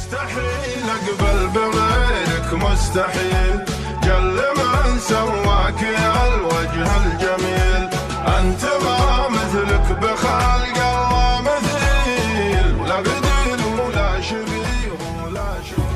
مستحيل اقبل بغيرك مستحيل، جل من سواك يا الوجه الجميل، انت ما مثلك بخلق الله مثيل، ولا بديل ولا شبيه ولا شبيه.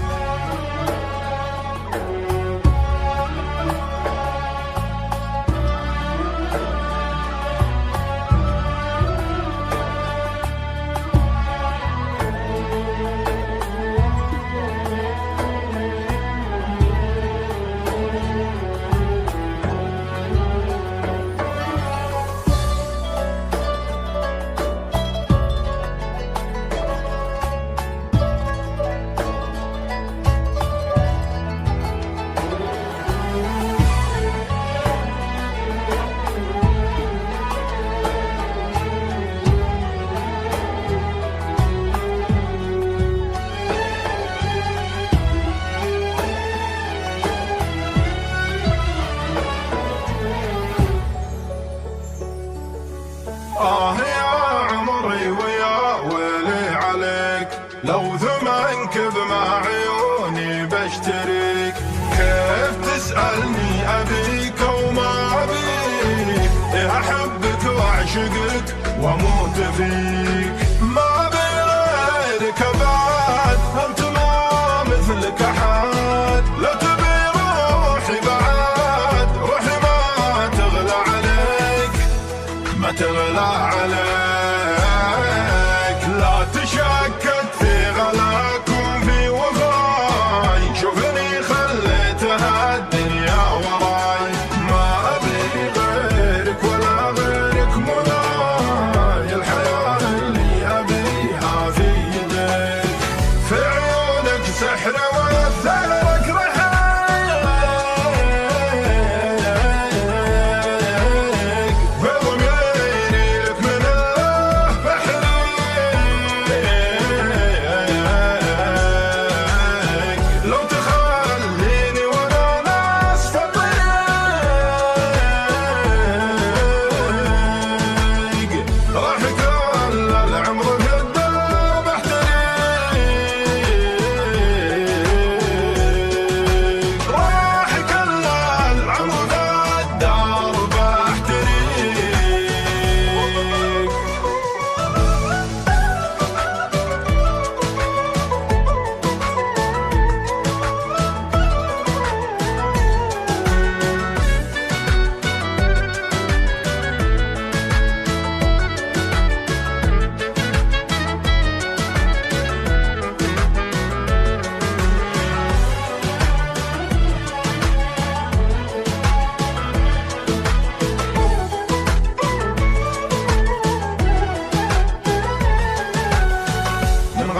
يا عمري ويا ويلي عليك، لو ثمنك بما عيوني بشتريك، كيف تسألني أبيك وما أبيك، أحبك وأعشقك وأموت فيك، ما أبي غيرك أبعد، أنت ما مثلك أحد، لو تبي روحي بعد، روحي ما تغلى عليك، ما تغلى عليك، لا تشكك في غلاكم في وفاي، شوفني خليتها الدنيا وراي، ما أبي غيرك ولا غيرك مناي، الحياة اللي أبيها في يديك، في عيونك سحر ويثارك رحيل،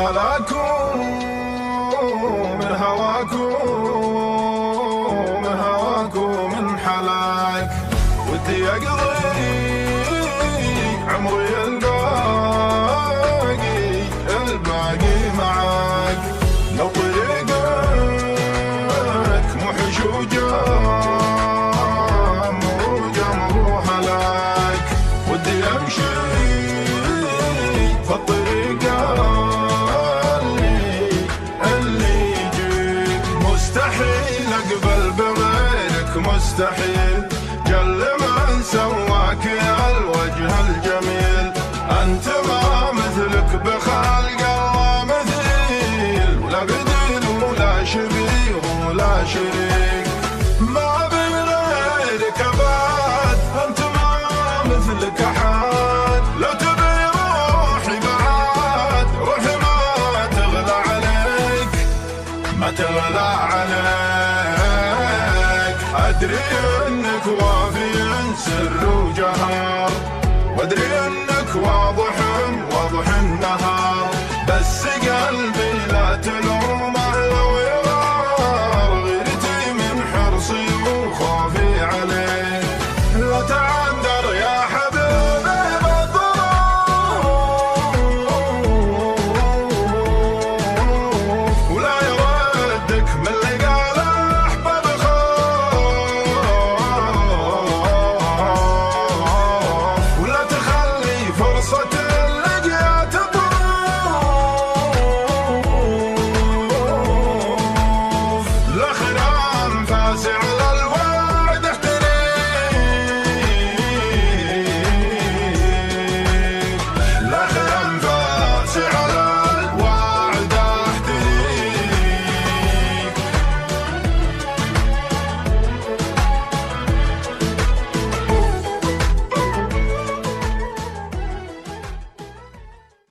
غلاكم من هواكم من حلاك، ودي اقضي عمري الباقي معاك، لو طريقك محش وجمر هلاك، ودي امشي في الطريق مستحيل اقبل بغيرك مستحيل، جل من سواك يا الوجه الجميل، انت ما مثلك بخلق الله مثيل، ولا بديل ولا شبيه ولا شريك، ما أبي غيرك أبعد، انت ما مثلك أحد، لو تبي روحي بعد، روحي ما تغلى عليك، ما تغلى عليك، أدري أنك وافي سر وجهار، وأدري أنك واضح النهار، بس قلبي لا تلومه